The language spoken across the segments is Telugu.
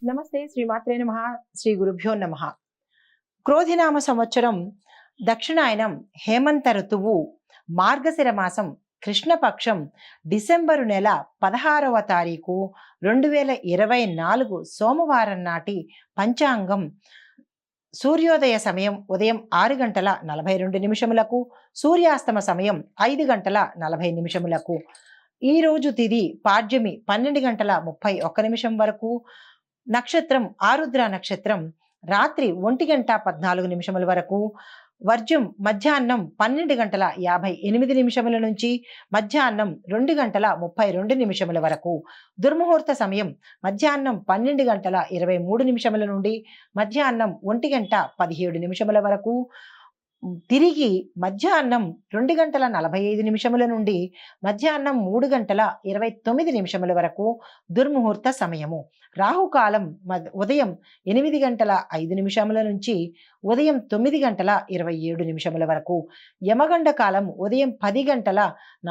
నమస్తే శ్రీమాత్రే నమః. శ్రీ గురుభ్యో నమః. క్రోధినామ సంవత్సరం దక్షిణాయనం హేమంత ఋతువు మార్గశిర మాసం కృష్ణపక్షం డిసెంబరు నెల 16వ తారీఖు 2024 సోమవారం నాటి పంచాంగం. సూర్యోదయ సమయం ఉదయం 6 గంటల 42 నిమిషములకు, సూర్యాస్తమ సమయం 5 గంటల 40 నిమిషములకు. ఈ రోజు తిథి పాడ్యమి 12 గంటల 31 నిమిషం వరకు. నక్షత్రం ఆరుద్ర నక్షత్రం రాత్రి 1 గంట 14 నిమిషముల వరకు. వర్జం మధ్యాహ్నం 12 గంటల 58 నిమిషముల నుంచి మధ్యాహ్నం 2 గంటల 32 నిమిషముల వరకు. దుర్ముహూర్త సమయం మధ్యాహ్నం 12 గంటల 23 నిమిషముల నుండి మధ్యాహ్నం 1 గంట 17 నిమిషముల వరకు. తిరిగి మధ్యాహ్నం 2 గంటల 45 నిమిషముల నుండి మధ్యాహ్నం 3 గంటల 29 నిమిషముల వరకు దుర్ముహూర్త సమయము. రాహుకాలం ఉదయం 8 గంటల 5 నిమిషముల నుంచి ఉదయం 9 గంటల 27 నిమిషముల వరకు. యమగండ కాలం ఉదయం 10 గంటల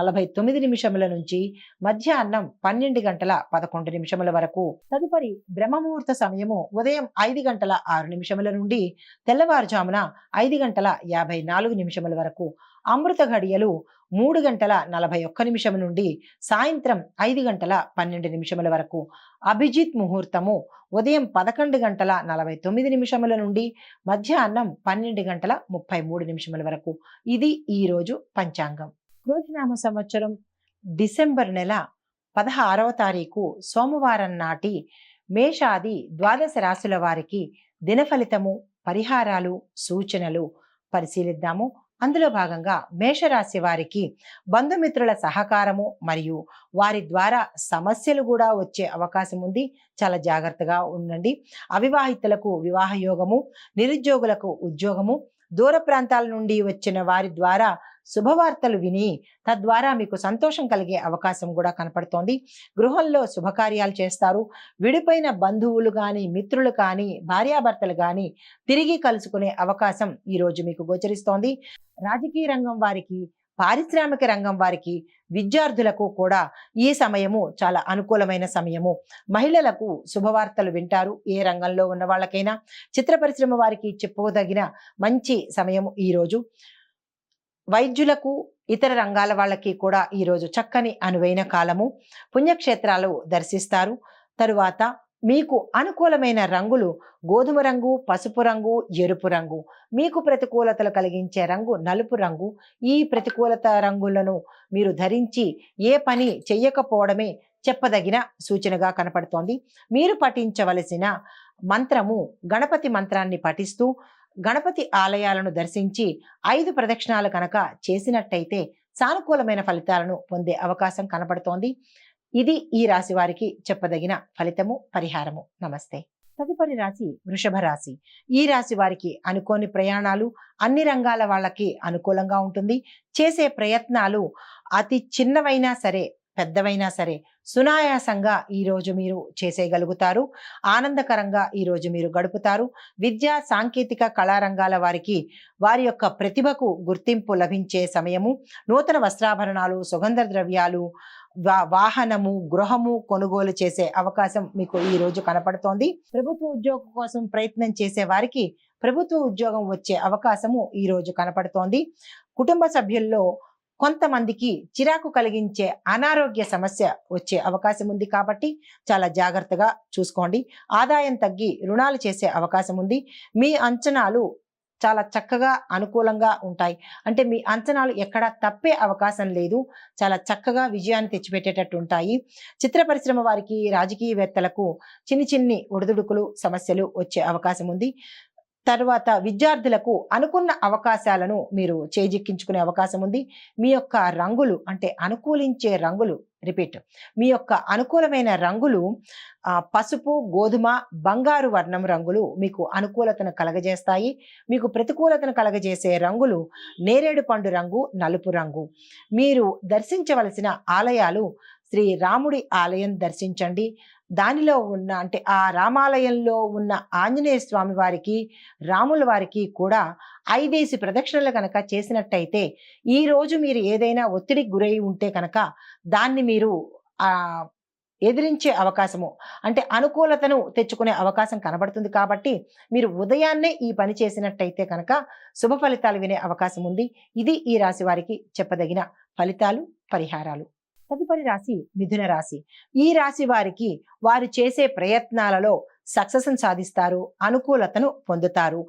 49 నిమిషముల నుంచి మధ్యాహ్నం 12 గంటల 11 నిమిషముల వరకు. తదుపరి బ్రహ్మముహూర్త సమయము ఉదయం 5 గంటల 6 నిమిషముల నుండి తెల్లవారుజామున 5 గంటల 54 నిమిషముల వరకు. అమృత ఘడియలు 3 గంటల 41 నిమిషం నుండి సాయంత్రం 5 గంటల 12 నిమిషముల వరకు. అభిజిత్ ముహూర్తము ఉదయం 11 గంటల 49 నిమిషముల నుండి మధ్యాహ్నం 12 గంటల 33 నిమిషముల వరకు. ఇది ఈరోజు పంచాంగం. క్రోధినామ సంవత్సరం డిసెంబర్ నెల 16వ తారీఖు సోమవారం నాటి మేషాది ద్వాదశ రాశుల వారికి దినఫలితము, పరిహారాలు, సూచనలు పరిశీలిద్దాము. అందులో భాగంగా మేషరాశి వారికి బంధుమిత్రుల సహకారము మరియు వారి ద్వారా సమస్యలు కూడా వచ్చే అవకాశం ఉంది. చాలా జాగ్రత్తగా ఉండండి. అవివాహితులకు వివాహ యోగము, నిరుద్యోగులకు ఉద్యోగము, దూర ప్రాంతాల నుండి వచ్చిన వారి ద్వారా శుభవార్తలు విని తద్వారా మీకు సంతోషం కలిగే అవకాశం కూడా కనపడుతోంది. గృహంలో శుభకార్యాలు చేస్తారు. విడిపోయిన బంధువులు కానీ, మిత్రులు కానీ, భార్యాభర్తలు కానీ తిరిగి కలుసుకునే అవకాశం ఈరోజు మీకు గోచరిస్తోంది. రాజకీయ రంగం వారికి, పారిశ్రామిక రంగం వారికి, విద్యార్థులకు కూడా ఈ సమయము చాలా అనుకూలమైన సమయము. మహిళలకు శుభవార్తలు వింటారు. ఏ రంగంలో ఉన్న వాళ్ళకైనా, చిత్ర పరిశ్రమ వారికి చెప్పుకోదగిన మంచి సమయము ఈరోజు. వైద్యులకు, ఇతర రంగాల వాళ్ళకి కూడా ఈరోజు చక్కని అనువైన కాలము. పుణ్యక్షేత్రాలు దర్శిస్తారు. తరువాత మీకు అనుకూలమైన రంగులు గోధుమ రంగు, పసుపు రంగు, ఎరుపు రంగు. మీకు ప్రతికూలతలు కలిగించే రంగు నలుపు రంగు. ఈ ప్రతికూలత రంగులను మీరు ధరించి ఏ పని చెయ్యకపోవడమే చెప్పదగిన సూచనగా కనపడుతోంది. మీరు పఠించవలసిన మంత్రము గణపతి మంత్రాన్ని పఠిస్తూ గణపతి ఆలయాలను దర్శించి 5 ప్రదక్షిణాలు కనుక చేసినట్టయితే సానుకూలమైన ఫలితాలను పొందే అవకాశం కనపడుతోంది. ఇది ఈ రాశి వారికి చెప్పదగిన ఫలితము, పరిహారము. నమస్తే. తదుపరి రాశి వృషభ రాశి. ఈ రాశి వారికి అనుకోని ప్రయాణాలు, అన్ని రంగాల వాళ్ళకి అనుకూలంగా ఉంటుంది. చేసే ప్రయత్నాలు అతి చిన్నవైనా సరే, పెద్దవైనా సరే సునాయాసంగా ఈరోజు మీరు చేసేయగలుగుతారు. ఆనందకరంగా ఈరోజు మీరు గడుపుతారు. విద్యా, సాంకేతిక, కళారంగాల వారికి వారి యొక్క ప్రతిభకు గుర్తింపు లభించే సమయము. నూతన వస్త్రాభరణాలు, సుగంధ ద్రవ్యాలు, వాహనము, గృహము కొనుగోలు చేసే అవకాశం మీకు ఈ రోజు కనపడుతోంది. ప్రభుత్వ ఉద్యోగం కోసం ప్రయత్నం చేసే వారికి ప్రభుత్వ ఉద్యోగం వచ్చే అవకాశము ఈ రోజు కనపడుతోంది. కుటుంబ సభ్యుల్లో కొంతమందికి చిరాకు కలిగించే అనారోగ్య సమస్య వచ్చే అవకాశం ఉంది కాబట్టి చాలా జాగ్రత్తగా చూసుకోండి. ఆదాయం తగ్గి రుణాలు చేసే అవకాశం ఉంది. మీ అంచనాలు చాలా చక్కగా అనుకూలంగా ఉంటాయి. అంటే మీ అంచనాలు ఎక్కడా తప్పే అవకాశం లేదు. చాలా చక్కగా విజయాన్ని తెచ్చిపెట్టేటట్టు ఉంటాయి. చిత్ర పరిశ్రమ వారికి, రాజకీయవేత్తలకు చిన్ని ఒడిదుడుకులు, సమస్యలు వచ్చే అవకాశం ఉంది. తర్వాత విద్యార్థులకు అనుకున్న అవకాశాలను మీరు చేజిక్కించుకునే అవకాశం ఉంది. మీ యొక్క రంగులు అంటే అనుకూలించే రంగులు మీ యొక్క అనుకూలమైన రంగులు పసుపు, గోధుమ, బంగారు వర్ణం రంగులు మీకు అనుకూలతను కలగజేస్తాయి. మీకు ప్రతికూలతను కలగజేసే రంగులు నేరేడు పండు రంగు, నలుపు రంగు. మీరు దర్శించవలసిన ఆలయాలు శ్రీ రాముడి ఆలయం దర్శించండి. దానిలో ఉన్న అంటే ఆ రామాలయంలో ఉన్న ఆంజనేయ స్వామి వారికి, రాముల వారికి కూడా 5 ప్రదక్షిణలు కనుక చేసినట్టయితే ఈ రోజు మీరు ఏదైనా ఒత్తిడికి గురై ఉంటే కనుక దాన్ని మీరు ఎదిరించే అవకాశము, అంటే అనుకూలతను తెచ్చుకునే అవకాశం కనబడుతుంది. కాబట్టి మీరు ఉదయాన్నే ఈ పని చేసినట్టయితే కనుక శుభ ఫలితాలు వినే అవకాశం ఉంది. ఇది ఈ రాశి వారికి చెప్పదగిన ఫలితాలు, పరిహారాలు. తదుపరి రాశి మిథున రాశి. ఈ రాశి వారికి వారు చేసే ప్రయత్నాలలో సక్సెస్ని సాధిస్తారు, అనుకూలతను పొందుతారు.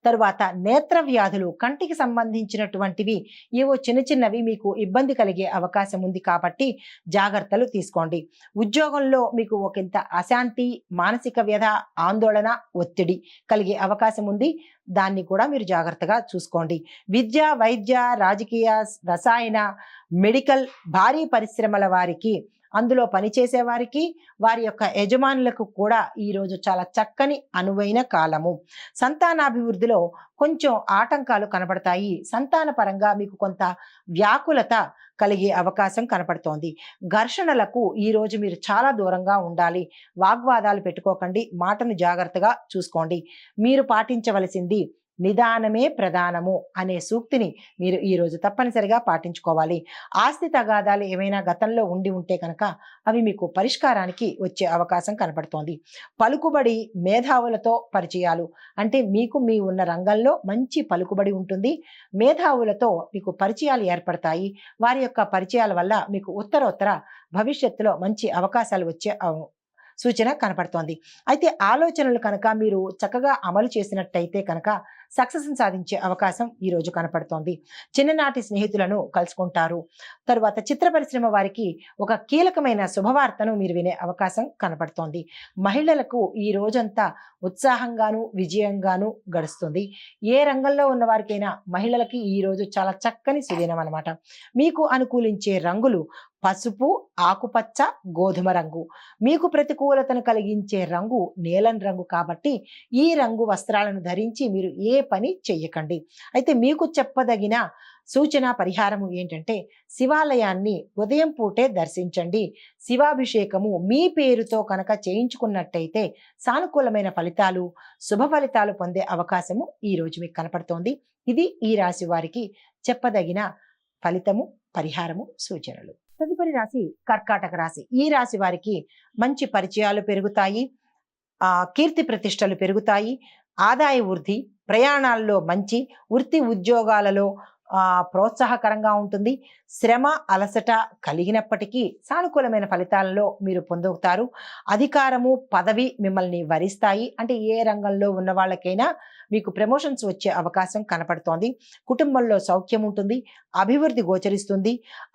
తరువాత నేత్ర వ్యాధులు, కంటికి సంబంధించినటువంటివి ఏవో చిన్న చిన్నవి మీకు ఇబ్బంది కలిగే అవకాశం ఉంది. కాబట్టి జాగ్రత్తలు తీసుకోండి. ఉద్యోగంలో మీకు ఒకంత అశాంతి, మానసిక వ్యధ, ఆందోళన, ఒత్తిడి కలిగే అవకాశం ఉంది. దాన్ని కూడా మీరు జాగ్రత్తగా చూసుకోండి. విద్య, వైద్య, రాజకీయ, రసాయన, మెడికల్, భారీ పరిశ్రమల వారికి, అందులో పనిచేసే వారికి, వారి యొక్క యజమానులకు కూడా ఈరోజు చాలా చక్కని అనువైన కాలము. సంతానాభివృద్ధిలో కొంచెం ఆటంకాలు కనబడతాయి. సంతాన పరంగా మీకు కొంత వ్యాకులత కలిగే అవకాశం కనపడుతోంది. ఘర్షణలకు ఈరోజు మీరు చాలా దూరంగా ఉండాలి. వాగ్వాదాలు పెట్టుకోకండి. మాటను జాగ్రత్తగా చూసుకోండి. మీరు పాటించవలసింది నిదానమే ప్రధానము అనే సూక్తిని మీరు ఈరోజు తప్పనిసరిగా పాటించుకోవాలి. ఆస్తి తగాదాలు ఏమైనా గతంలో ఉండి ఉంటే కనుక అవి మీకు పరిష్కారానికి వచ్చే అవకాశం కనపడుతోంది. పలుకుబడి, మేధావులతో పరిచయాలు, అంటే మీకు మీ ఉన్న రంగంలో మంచి పలుకుబడి ఉంటుంది. మేధావులతో మీకు పరిచయాలు ఏర్పడతాయి. వారి యొక్క పరిచయాల వల్ల మీకు ఉత్తరోత్తర భవిష్యత్తులో మంచి అవకాశాలు వచ్చే సూచన కనపడుతోంది. అయితే ఆలోచనలు కనుక మీరు చక్కగా అమలు చేసినట్టయితే కనుక సక్సెస్ని సాధించే అవకాశం ఈరోజు కనపడుతోంది. చిన్ననాటి స్నేహితులను కలుసుకుంటారు. తరువాత చిత్ర పరిశ్రమ వారికి ఒక కీలకమైన శుభవార్తను మీరు వినే అవకాశం కనపడుతోంది. మహిళలకు ఈ రోజంతా ఉత్సాహంగాను, విజయంగాను గడుస్తుంది. ఏ రంగంలో ఉన్న వారికైనా మహిళలకి ఈ రోజు చాలా చక్కని సుదినం అన్నమాట. మీకు అనుకూలించే రంగులు పసుపు, ఆకుపచ్చ, గోధుమ రంగు. మీకు ప్రతికూలతను కలిగించే రంగు నీలం రంగు. కాబట్టి ఈ రంగు వస్త్రాలను ధరించి మీరు ఏ పని చెయ్యకండి. అయితే మీకు చెప్పదగిన సూచన, పరిహారము ఏంటంటే శివాలయాన్ని ఉదయం పూటే దర్శించండి. శివాభిషేకము మీ పేరుతో కనుక చేయించుకున్నట్టయితే సానుకూలమైన ఫలితాలు, శుభ ఫలితాలు పొందే అవకాశము ఈ రోజు మీకు కనపడుతోంది. ఇది ఈ రాశి వారికి చెప్పదగిన ఫలితము, పరిహారము, సూచనలు. తదుపరి రాశి కర్కాటక రాశి. ఈ రాశి వారికి మంచి పరిచయాలు పెరుగుతాయి, కీర్తి ప్రతిష్టలు పెరుగుతాయి, ఆదాయ వృద్ధి, ప్రయాణాల్లో మంచి, వృత్తి ఉద్యోగాలలో ప్రోత్సాహకరంగా ఉంటుంది. శ్రమ, అలసట కలిగినప్పటికీ సానుకూలమైన ఫలితాలలో మీరు పొందుతారు. అధికారము, పదవి మిమ్మల్ని వరిస్తాయి. అంటే ఏ రంగంలో ఉన్న వాళ్ళకైనా మీకు ప్రమోషన్స్ వచ్చే అవకాశం కనపడుతోంది. కుటుంబంలో సౌఖ్యం ఉంటుంది, అభివృద్ధి గోచరిస్తుంది,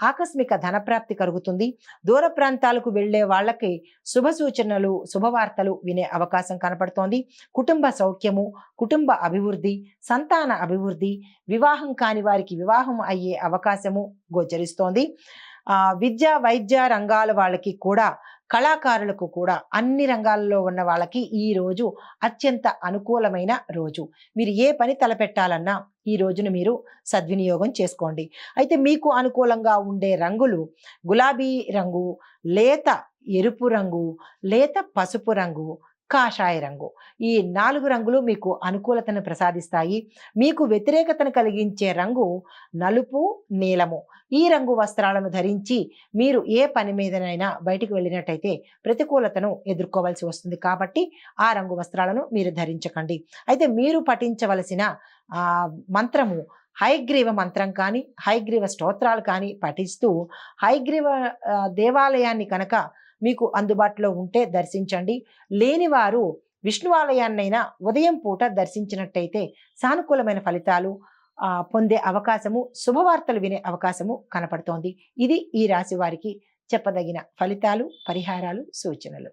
ఆకస్మిక ధనప్రాప్తి కలుగుతుంది. దూర ప్రాంతాలకు వెళ్లే వాళ్ళకి శుభ సూచనలు, శుభవార్తలు వినే అవకాశం కనపడుతోంది. కుటుంబ సౌఖ్యము, కుటుంబ అభివృద్ధి, సంతాన అభివృద్ధి, వివాహం కాని వారికి వివాహం అయ్యే అవకాశము గోచరిస్తోంది. విద్య, వైద్య రంగాల వాళ్ళకి కూడా, కళాకారులకు కూడా, అన్ని రంగాల్లో ఉన్న వాళ్ళకి ఈ రోజు అత్యంత అనుకూలమైన రోజు. మీరు ఏ పని తలపెట్టాలన్నా ఈ రోజును మీరు సద్వినియోగం చేసుకోండి. అయితే మీకు అనుకూలంగా ఉండే రంగులు గులాబీ రంగు, లేత ఎరుపు రంగు, లేత పసుపు రంగు, కాషాయ రంగు. ఈ 4 రంగులు మీకు అనుకూలతను ప్రసాదిస్తాయి. మీకు వ్యతిరేకతను కలిగించే రంగు నలుపు, నీలము. ఈ రంగు వస్త్రాలను ధరించి మీరు ఏ పని మీదనైనా బయటికి వెళ్ళినట్టయితే ప్రతికూలతను ఎదుర్కోవాల్సి వస్తుంది. కాబట్టి ఆ రంగు వస్త్రాలను మీరు ధరించకండి. అయితే మీరు పఠించవలసిన మంత్రము హయగ్రీవ మంత్రం కానీ, హయగ్రీవ స్తోత్రాలు కానీ పఠిస్తూ హయగ్రీవ దేవాలయాన్ని కనుక మీకు అందుబాటులో ఉంటే దర్శించండి. లేనివారు విష్ణువాలయాన్నైనా ఉదయం పూట దర్శించినట్టయితే సానుకూలమైన ఫలితాలు పొందే అవకాశము, శుభవార్తలు వినే అవకాశము కనపడుతోంది. ఇది ఈ రాశి వారికి చెప్పదగిన ఫలితాలు, పరిహారాలు, సూచనలు.